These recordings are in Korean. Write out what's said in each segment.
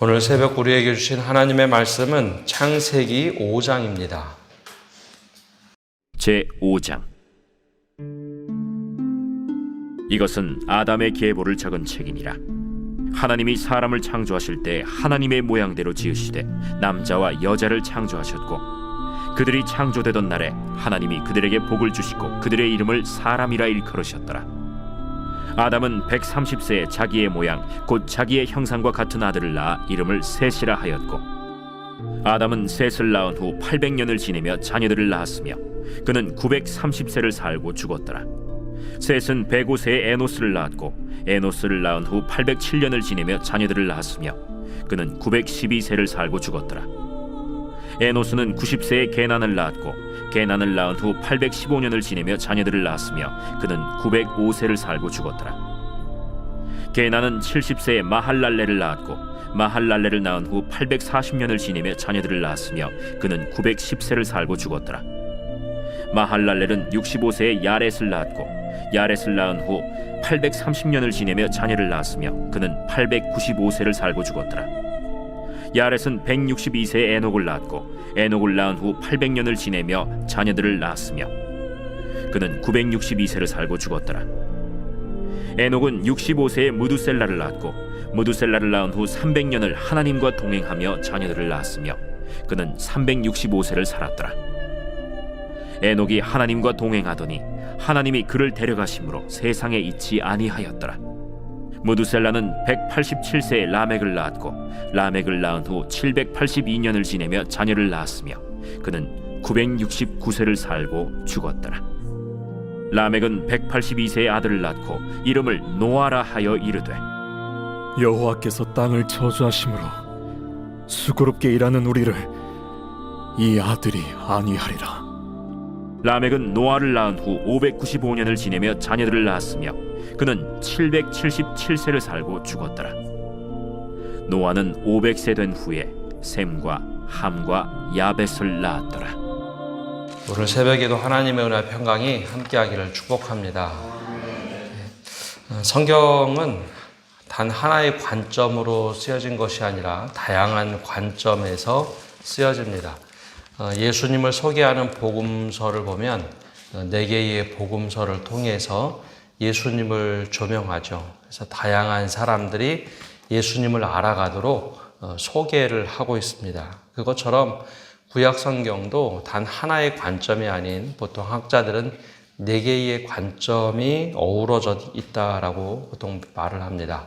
오늘 새벽 우리에게 주신 하나님의 말씀은 창세기 5장입니다. 제5장. 이것은 아담의 계보를 적은 책이니라. 하나님이 사람을 창조하실 때 하나님의 모양대로 지으시되 남자와 여자를 창조하셨고, 그들이 창조되던 날에 하나님이 그들에게 복을 주시고 그들의 이름을 사람이라 일컬으셨더라. 아담은 130세에 자기의 모양 곧 자기의 형상과 같은 아들을 낳아 이름을 셋이라 하였고, 아담은 셋을 낳은 후 800년을 지내며 자녀들을 낳았으며 그는 930세를 살고 죽었더라. 셋은 105세에 에노스를 낳았고, 에노스를 낳은 후 807년을 지내며 자녀들을 낳았으며 그는 912세를 살고 죽었더라. 에노스는 90세에 게난을 낳았고, 게난을 낳은 후 815년을 지내며 자녀들을 낳았으며 그는 905세를 살고 죽었더라. 게난은 70세에 마할랄레를 낳았고, 마할랄레를 낳은 후 840년을 지내며 자녀들을 낳았으며 그는 910세를 살고 죽었더라. 마할랄렐은 65세에 야렛을 낳았고, 야렛을 낳은 후 830년을 지내며 자녀를 낳았으며 그는 895세를 살고 죽었더라. 야렛은 162세에 에녹을 낳았고, 에녹을 낳은 후 800년을 지내며 자녀들을 낳았으며 그는 962세를 살고 죽었더라. 에녹은 65세에 무두셀라를 낳았고, 무두셀라를 낳은 후 300년을 하나님과 동행하며 자녀들을 낳았으며 그는 365세를 살았더라. 에녹이 하나님과 동행하더니 하나님이 그를 데려가심으로 세상에 있지 아니하였더라. 무두셀라는 187세에 라멕을 낳았고, 라멕을 낳은 후 782년을 지내며 자녀를 낳았으며 그는 969세를 살고 죽었더라. 라멕은 182세의 아들을 낳고 이름을 노아라 하여 이르되, 여호와께서 땅을 저주하심으로 수고롭게 일하는 우리를 이 아들이 안위하리라. 라멕은 노아를 낳은 후 595년을 지내며 자녀들을 낳았으며 그는 777세를 살고 죽었더라. 노아는 500세 된 후에 셈과 함과 야벳을 낳았더라. 오늘 새벽에도 하나님의 은혜와 평강이 함께하기를 축복합니다. 성경은 단 하나의 관점으로 쓰여진 것이 아니라 다양한 관점에서 쓰여집니다. 예수님을 소개하는 복음서를 보면 4개의 복음서를 통해서 예수님을 조명하죠. 그래서 다양한 사람들이 예수님을 알아가도록 소개를 하고 있습니다. 그것처럼 구약 성경도 단 하나의 관점이 아닌, 보통 학자들은 4개의 관점이 어우러져 있다라고 보통 말을 합니다.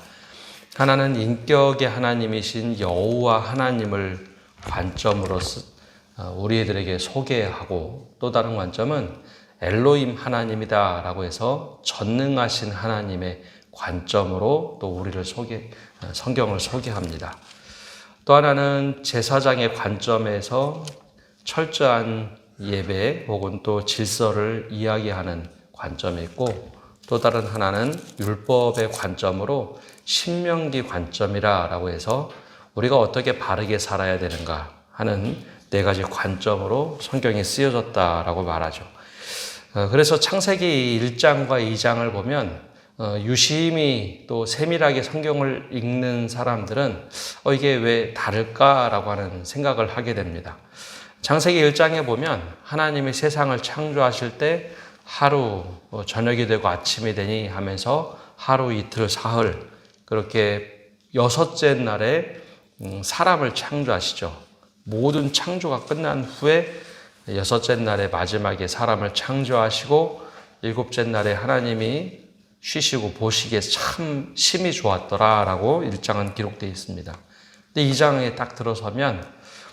하나는 인격의 하나님이신 여호와 하나님을 관점으로 우리들에게 소개하고, 또 다른 관점은 엘로힘 하나님이다 라고 해서 전능하신 하나님의 관점으로 또 우리를 성경을 소개합니다. 또 하나는 제사장의 관점에서 철저한 예배 혹은 또 질서를 이야기하는 관점이 있고, 또 다른 하나는 율법의 관점으로 신명기 관점이라고 해서 우리가 어떻게 바르게 살아야 되는가 하는 4가지 관점으로 성경이 쓰여졌다라고 말하죠. 그래서 창세기 1장과 2장을 보면 유심히 또 세밀하게 성경을 읽는 사람들은 이게 왜 다를까라고 하는 생각을 하게 됩니다. 창세기 1장에 보면 하나님이 세상을 창조하실 때 하루, 저녁이 되고 아침이 되니 하면서 하루, 이틀, 사흘, 그렇게 6째 날에 사람을 창조하시죠. 모든 창조가 끝난 후에 6째 날에 마지막에 사람을 창조하시고 7째 날에 하나님이 쉬시고 보시기에 참 심히 좋았더라라고 1장은 기록되어 있습니다. 근데 2장에 딱 들어서면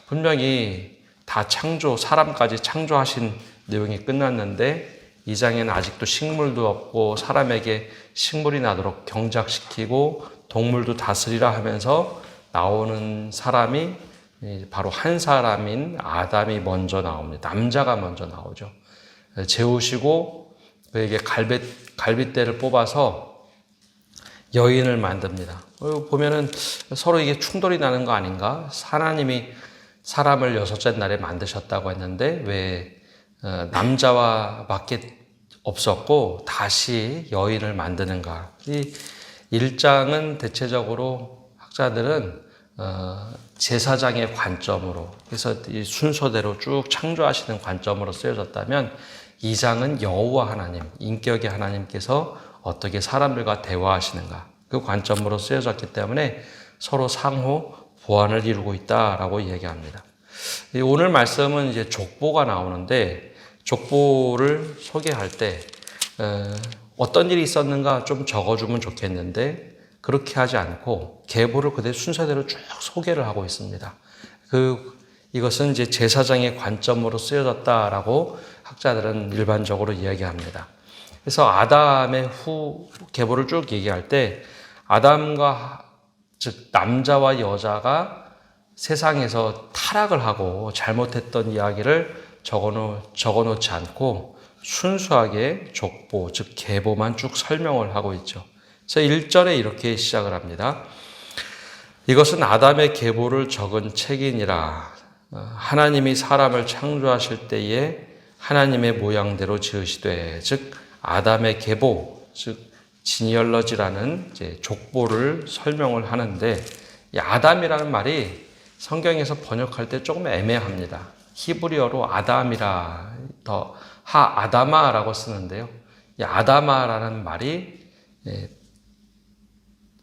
분명히 다 사람까지 창조하신 내용이 끝났는데 2장에는 아직도 식물도 없고 사람에게 식물이 나도록 경작시키고 동물도 다스리라 하면서 나오는 사람이 바로 한 사람인 아담이 먼저 나옵니다. 남자가 먼저 나오죠. 재우시고 그에게 갈빗대를 뽑아서 여인을 만듭니다. 보면은 서로 이게 충돌이 나는 거 아닌가? 하나님이 사람을 6째 날에 만드셨다고 했는데 왜 남자와 밖에 없었고 다시 여인을 만드는가? 이 1장은 대체적으로 학자들은 제사장의 관점으로, 그래서 이 순서대로 쭉 창조하시는 관점으로 쓰여졌다면 2장은 여호와 하나님, 인격의 하나님께서 어떻게 사람들과 대화하시는가 그 관점으로 쓰여졌기 때문에 서로 상호 보완을 이루고 있다라고 얘기합니다. 오늘 말씀은 이제 족보가 나오는데 족보를 소개할 때 어떤 일이 있었는가 좀 적어주면 좋겠는데 그렇게 하지 않고 계보를 그대로 순서대로 쭉 소개를 하고 있습니다. 이것은 이제 제사장의 관점으로 쓰여졌다라고 학자들은 일반적으로 이야기합니다. 그래서 아담의 후 계보를 쭉 얘기할 때 아담과 즉 남자와 여자가 세상에서 타락을 하고 잘못했던 이야기를 적어놓지 않고 순수하게 족보 즉 계보만 쭉 설명을 하고 있죠. 그래서 1절에 이렇게 시작을 합니다. 이것은 아담의 계보를 적은 책이니라. 하나님이 사람을 창조하실 때에 하나님의 모양대로 지으시되, 즉 아담의 계보, 즉 지니얼러지라는 이제 족보를 설명을 하는데, 이 아담이라는 말이 성경에서 번역할 때 조금 애매합니다. 히브리어로 아담이라 더 아다마라고 쓰는데요. 이 아다마라는 말이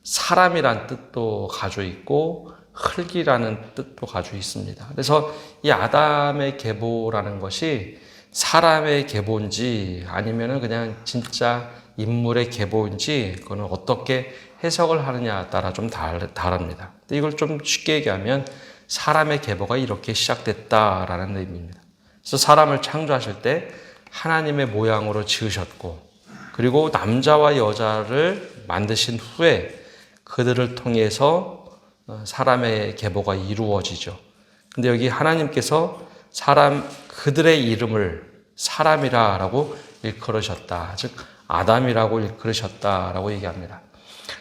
사람이란 뜻도 가지고 있고 흙이라는 뜻도 가지고 있습니다. 그래서 이 아담의 계보라는 것이 사람의 계보인지 아니면은 그냥 진짜 인물의 계보인지 그거는 어떻게 해석을 하느냐에 따라 좀 다릅니다. 근데 이걸 좀 쉽게 얘기하면 사람의 계보가 이렇게 시작됐다라는 의미입니다. 그래서 사람을 창조하실 때 하나님의 모양으로 지으셨고, 그리고 남자와 여자를 만드신 후에 그들을 통해서 사람의 계보가 이루어지죠. 근데 여기 하나님께서 그들의 이름을 사람이라고 일컬으셨다. 즉, 아담이라고 일컬으셨다라고 얘기합니다.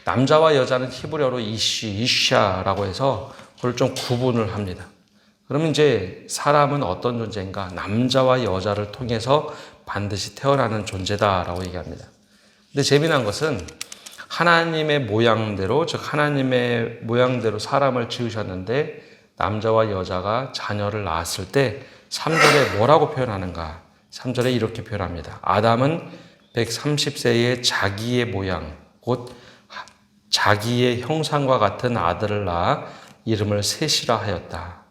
남자와 여자는 히브리어로 이샤라고 해서 그걸 좀 구분을 합니다. 그러면 이제 사람은 어떤 존재인가? 남자와 여자를 통해서 반드시 태어나는 존재다라고 얘기합니다. 근데 재미난 것은 하나님의 모양대로, 즉 하나님의 모양대로 사람을 지으셨는데 남자와 여자가 자녀를 낳았을 때 3절에 뭐라고 표현하는가? 3절에 이렇게 표현합니다. 아담은 130세에 자기의 모양, 곧 자기의 형상과 같은 아들을 낳아 이름을 셋이라 하였다.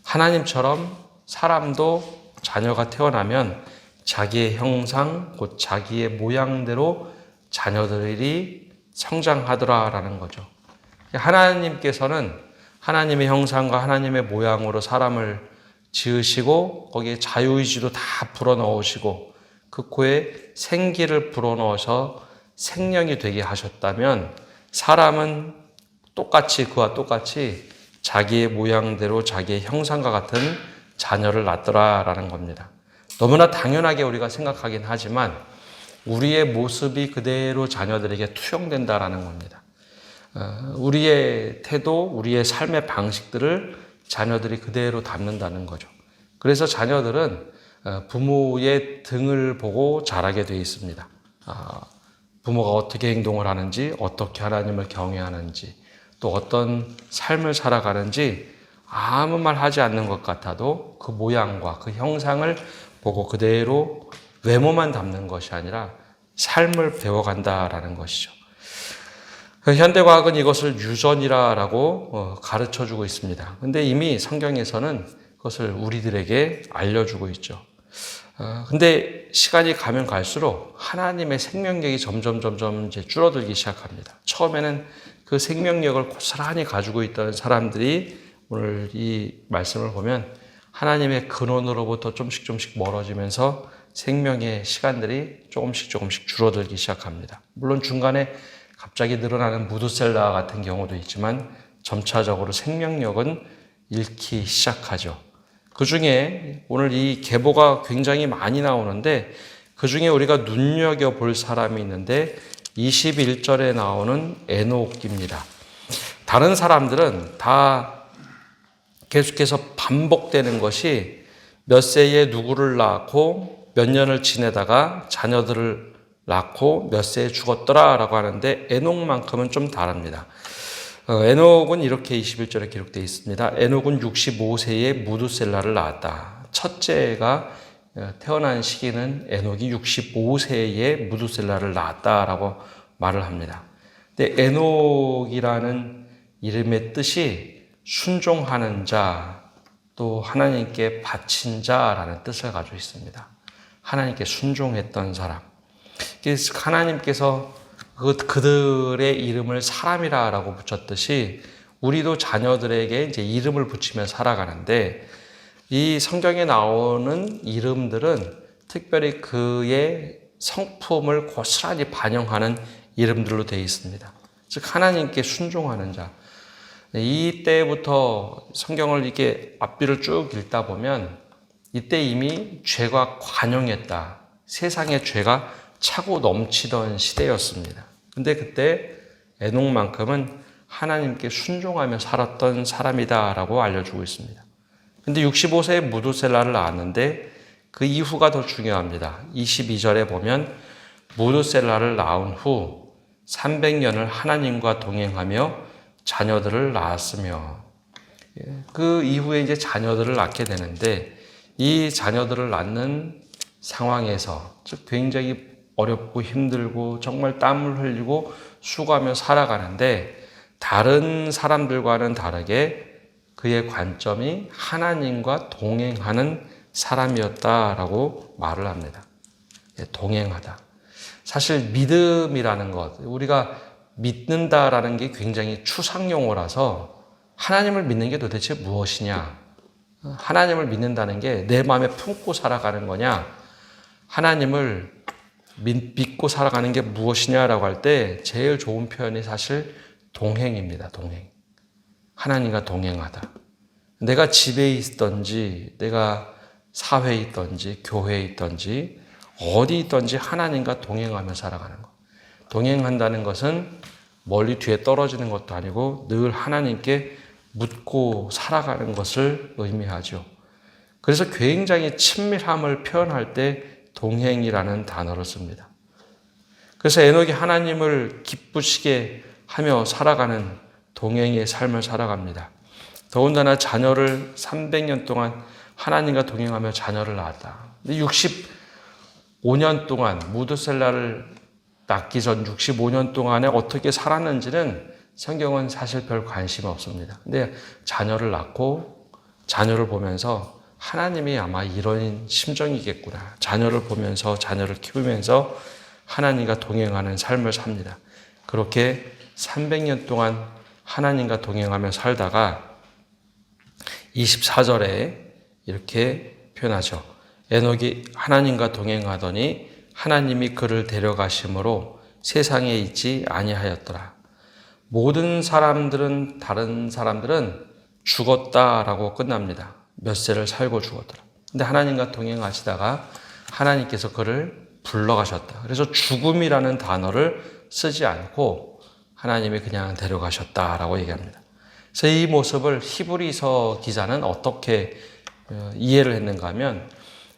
하나님처럼 사람도 자녀가 태어나면 자기의 형상, 곧 자기의 모양대로 자녀들이 성장하더라라는 거죠. 하나님께서는 하나님의 형상과 하나님의 모양으로 사람을 지으시고 거기에 자유의지도 다 불어넣으시고 그 코에 생기를 불어넣어서 생명이 되게 하셨다면 사람은 그와 똑같이 자기의 모양대로 자기의 형상과 같은 자녀를 낳더라라는 겁니다. 너무나 당연하게 우리가 생각하긴 하지만 우리의 모습이 그대로 자녀들에게 투영된다라는 겁니다. 우리의 태도, 우리의 삶의 방식들을 자녀들이 그대로 담는다는 거죠. 그래서 자녀들은 부모의 등을 보고 자라게 되어 있습니다. 부모가 어떻게 행동을 하는지, 어떻게 하나님을 경외하는지, 또 어떤 삶을 살아가는지 아무 말 하지 않는 것 같아도 그 모양과 그 형상을 보고 그대로 외모만 담는 것이 아니라 삶을 배워간다라는 것이죠. 현대과학은 이것을 유전이라고 가르쳐주고 있습니다. 근데 이미 성경에서는 그것을 우리들에게 알려주고 있죠. 근데 시간이 가면 갈수록 하나님의 생명력이 점점 이제 줄어들기 시작합니다. 처음에는 그 생명력을 고스란히 가지고 있던 사람들이 오늘 이 말씀을 보면 하나님의 근원으로부터 조금씩 멀어지면서 생명의 시간들이 조금씩 줄어들기 시작합니다. 물론 중간에 갑자기 늘어나는 무드셀라 같은 경우도 있지만 점차적으로 생명력은 잃기 시작하죠. 그 중에 오늘 이 계보가 굉장히 많이 나오는데 그 중에 우리가 눈여겨볼 사람이 있는데 21절에 나오는 에녹입니다. 다른 사람들은 다 계속해서 반복되는 것이 몇 세에 누구를 낳고 몇 년을 지내다가 자녀들을 낳고 몇 세에 죽었더라라고 하는데 에녹만큼은 좀 다릅니다. 에녹은 이렇게 21절에 기록되어 있습니다. 에녹은 65세에 무두셀라를 낳았다. 첫째가 태어난 시기는 에녹이 65세에 무두셀라를 낳았다라고 말을 합니다. 근데 에녹이라는 이름의 뜻이 순종하는 자, 또 하나님께 바친 자라는 뜻을 가지고 있습니다. 하나님께 순종했던 사람. 그래서 하나님께서 그들의 이름을 사람이라고 붙였듯이 우리도 자녀들에게 이제 이름을 붙이며 살아가는데, 이 성경에 나오는 이름들은 특별히 그의 성품을 고스란히 반영하는 이름들로 되어 있습니다. 즉 하나님께 순종하는 자. 이때부터 성경을 이렇게 앞뒤를 쭉 읽다 보면 이때 이미 죄가 관영했다. 세상에 죄가 차고 넘치던 시대였습니다. 근데 그때 에녹만큼은 하나님께 순종하며 살았던 사람이다라고 알려주고 있습니다. 근데 65세에 무두셀라를 낳았는데 그 이후가 더 중요합니다. 22절에 보면 무두셀라를 낳은 후 300년을 하나님과 동행하며 자녀들을 낳았으며, 그 이후에 이제 자녀들을 낳게 되는데, 이 자녀들을 낳는 상황에서 즉 굉장히 어렵고 힘들고 정말 땀을 흘리고 수고하며 살아가는데, 다른 사람들과는 다르게 그의 관점이 하나님과 동행하는 사람이었다라고 말을 합니다. 동행하다. 사실 믿음이라는 것, 우리가 믿는다라는 게 굉장히 추상용어라서 하나님을 믿는 게 도대체 무엇이냐? 하나님을 믿는다는 게 내 마음에 품고 살아가는 거냐? 하나님을 믿고 살아가는 게 무엇이냐라고 할 때 제일 좋은 표현이 사실 동행입니다. 동행. 하나님과 동행하다. 내가 집에 있든지, 내가 사회에 있든지, 교회에 있든지, 어디 있든지 하나님과 동행하며 살아가는 것. 동행한다는 것은 멀리 뒤에 떨어지는 것도 아니고 늘 하나님께 묻고 살아가는 것을 의미하죠. 그래서 굉장히 친밀함을 표현할 때 동행이라는 단어를 씁니다. 그래서 에녹이 하나님을 기쁘시게 하며 살아가는 동행의 삶을 살아갑니다. 더군다나 자녀를 300년 동안 하나님과 동행하며 자녀를 낳았다. 65년 동안 무두셀라를 낳기 전 65년 동안에 어떻게 살았는지는 성경은 사실 별 관심 없습니다. 근데 자녀를 낳고 자녀를 보면서 하나님이 아마 이런 심정이겠구나. 자녀를 보면서 자녀를 키우면서 하나님과 동행하는 삶을 삽니다. 그렇게 300년 동안 하나님과 동행하며 살다가 24절에 이렇게 표현하죠. 에녹이 하나님과 동행하더니 하나님이 그를 데려가심으로 세상에 있지 아니하였더라. 모든 사람들은, 다른 사람들은 죽었다라고 끝납니다. 몇 세를 살고 죽었더라. 근데 하나님과 동행하시다가 하나님께서 그를 불러가셨다. 그래서 죽음이라는 단어를 쓰지 않고 하나님이 그냥 데려가셨다라고 얘기합니다. 그래서 이 모습을 히브리서 기자는 어떻게 이해를 했는가 하면,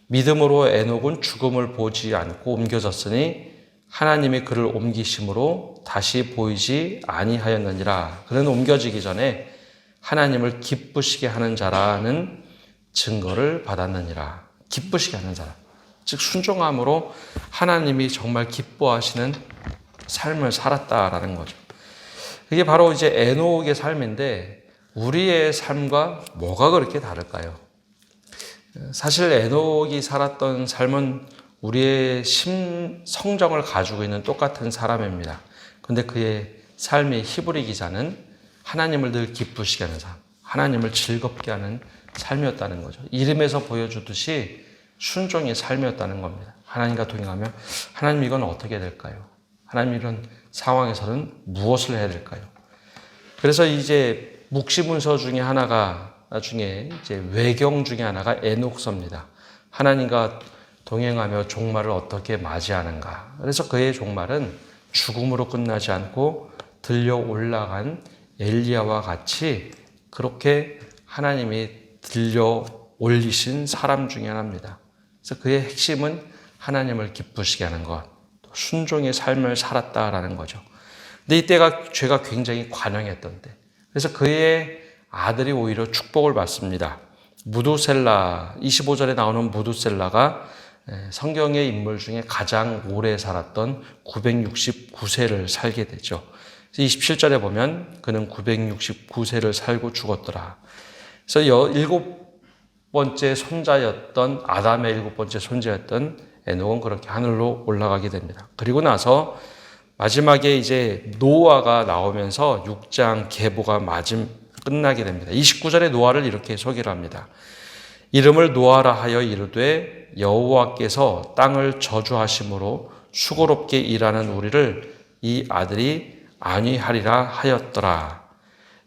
믿음으로 에녹은 죽음을 보지 않고 옮겨졌으니 하나님이 그를 옮기심으로 다시 보이지 아니하였느니라. 그는 옮겨지기 전에 하나님을 기쁘시게 하는 자라는 증거를 받았느니라. 기쁘시게 하는 사람. 즉 순종함으로 하나님이 정말 기뻐하시는 삶을 살았다라는 거죠. 이게 바로 이제 에녹의 삶인데, 우리의 삶과 뭐가 그렇게 다를까요? 사실 에녹이 살았던 삶은 우리의 성정을 가지고 있는 똑같은 사람입니다. 그런데 그의 삶의 히브리 기자는 하나님을 늘 기쁘시게 하는 삶, 하나님을 즐겁게 하는 삶이었다는 거죠. 이름에서 보여주듯이 순종의 삶이었다는 겁니다. 하나님과 동행하며 하나님 이건 어떻게 될까요? 하나님 이런 상황에서는 무엇을 해야 될까요? 그래서 이제 묵시문서 중에 하나가, 나중에 이제 외경 중에 하나가 에녹서입니다. 하나님과 동행하며 종말을 어떻게 맞이하는가. 그래서 그의 종말은 죽음으로 끝나지 않고 들려 올라간 엘리야와 같이 그렇게 하나님이 들려 올리신 사람 중에 하나입니다. 그래서 그의 핵심은 하나님을 기쁘시게 하는 것, 순종의 삶을 살았다라는 거죠. 근데 이때가 죄가 굉장히 관영했던 때. 그래서 그의 아들이 오히려 축복을 받습니다. 무두셀라, 25절에 나오는 무두셀라가 성경의 인물 중에 가장 오래 살았던 969세를 살게 되죠. 27절에 보면 그는 969세를 살고 죽었더라. 그래서 일곱 번째 손자였던 아담의 일곱 번째 손자였던 에녹은 그렇게 하늘로 올라가게 됩니다. 그리고 나서 마지막에 이제 노아가 나오면서 6장 계보가 끝나게 됩니다. 29절에 노아를 이렇게 소개를 합니다. 이름을 노아라 하여 이르되 여호와께서 땅을 저주하심으로 수고롭게 일하는 우리를 이 아들이 안위하리라 하였더라.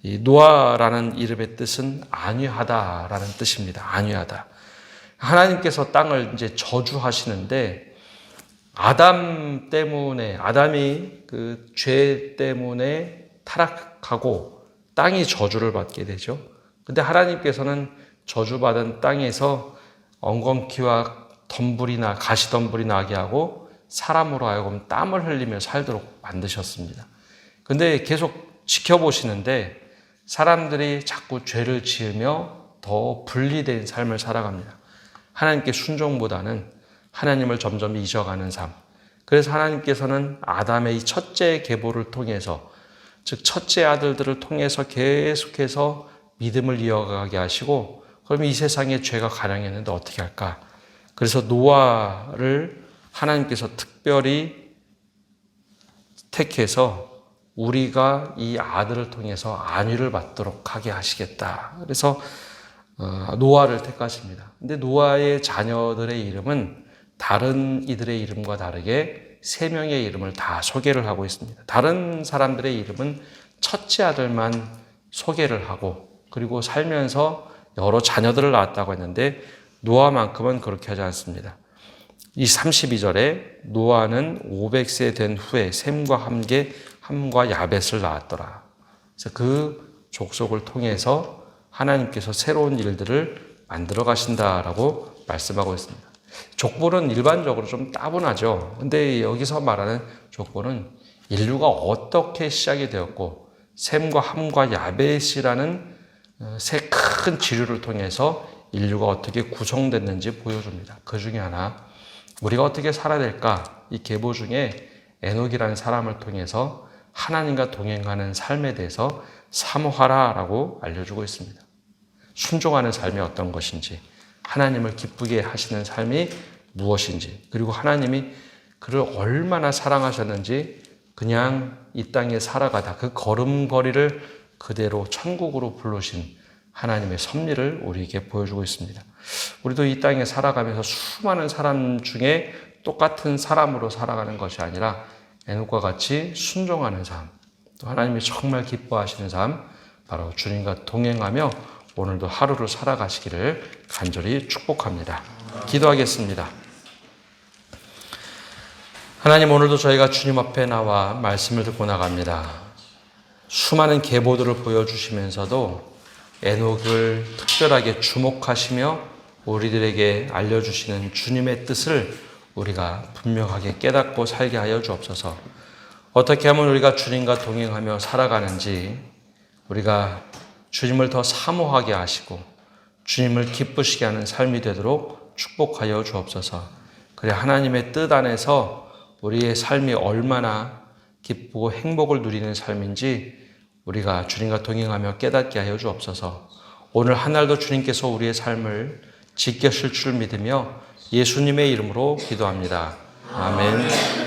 이 노아라는 이름의 뜻은 안위하다라는 뜻입니다. 안위하다. 하나님께서 땅을 이제 저주하시는데 아담이 그 죄 때문에 타락하고 땅이 저주를 받게 되죠. 근데 하나님께서는 저주받은 땅에서 엉겅퀴와 덤불이나 가시덤불이 나게 하고 사람으로 하여금 땀을 흘리며 살도록 만드셨습니다. 근데 계속 지켜보시는데 사람들이 자꾸 죄를 지으며 더 분리된 삶을 살아갑니다. 하나님께 순종보다는 하나님을 점점 잊어가는 삶. 그래서 하나님께서는 아담의 이 첫째 계보를 통해서, 즉 첫째 아들들을 통해서 계속해서 믿음을 이어가게 하시고, 그러면 이 세상에 죄가 가량했는데 어떻게 할까? 그래서 노아를 하나님께서 특별히 택해서 우리가 이 아들을 통해서 안위를 받도록 하게 하시겠다. 그래서 노아를 택하십니다. 근데 노아의 자녀들의 이름은 다른 이들의 이름과 다르게 3명의 이름을 다 소개를 하고 있습니다. 다른 사람들의 이름은 첫째 아들만 소개를 하고 그리고 살면서 여러 자녀들을 낳았다고 했는데 노아만큼은 그렇게 하지 않습니다. 이 32절에 노아는 500세 된 후에 셈과 함과 야벳을 낳았더라. 그래서 그 족속을 통해서 하나님께서 새로운 일들을 만들어 가신다라고 말씀하고 있습니다. 족보는 일반적으로 좀 따분하죠. 근데 여기서 말하는 족보는 인류가 어떻게 시작이 되었고 셈과 함과 야벳이라는 세 큰 지류를 통해서 인류가 어떻게 구성됐는지 보여줍니다. 그 중에 하나, 우리가 어떻게 살아야 될까? 이 계보 중에 에녹이라는 사람을 통해서 하나님과 동행하는 삶에 대해서 사모하라라고 알려주고 있습니다. 순종하는 삶이 어떤 것인지, 하나님을 기쁘게 하시는 삶이 무엇인지, 그리고 하나님이 그를 얼마나 사랑하셨는지 그냥 이 땅에 살아가다 그 걸음걸이를 그대로 천국으로 부르신 하나님의 섭리를 우리에게 보여주고 있습니다. 우리도 이 땅에 살아가면서 수많은 사람 중에 똑같은 사람으로 살아가는 것이 아니라 에녹과 같이 순종하는 삶, 또 하나님이 정말 기뻐하시는 삶, 바로 주님과 동행하며 오늘도 하루를 살아가시기를 간절히 축복합니다. 기도하겠습니다. 하나님, 오늘도 저희가 주님 앞에 나와 말씀을 듣고 나갑니다. 수많은 계보들을 보여주시면서도 에녹을 특별하게 주목하시며 우리들에게 알려주시는 주님의 뜻을 우리가 분명하게 깨닫고 살게 하여 주옵소서. 어떻게 하면 우리가 주님과 동행하며 살아가는지, 우리가 주님을 더 사모하게 하시고 주님을 기쁘시게 하는 삶이 되도록 축복하여 주옵소서. 그래 하나님의 뜻 안에서 우리의 삶이 얼마나 기쁘고 행복을 누리는 삶인지 우리가 주님과 동행하며 깨닫게 하여 주옵소서. 오늘 한 날도 주님께서 우리의 삶을 지켜실 줄 믿으며 예수님의 이름으로 기도합니다. 아멘.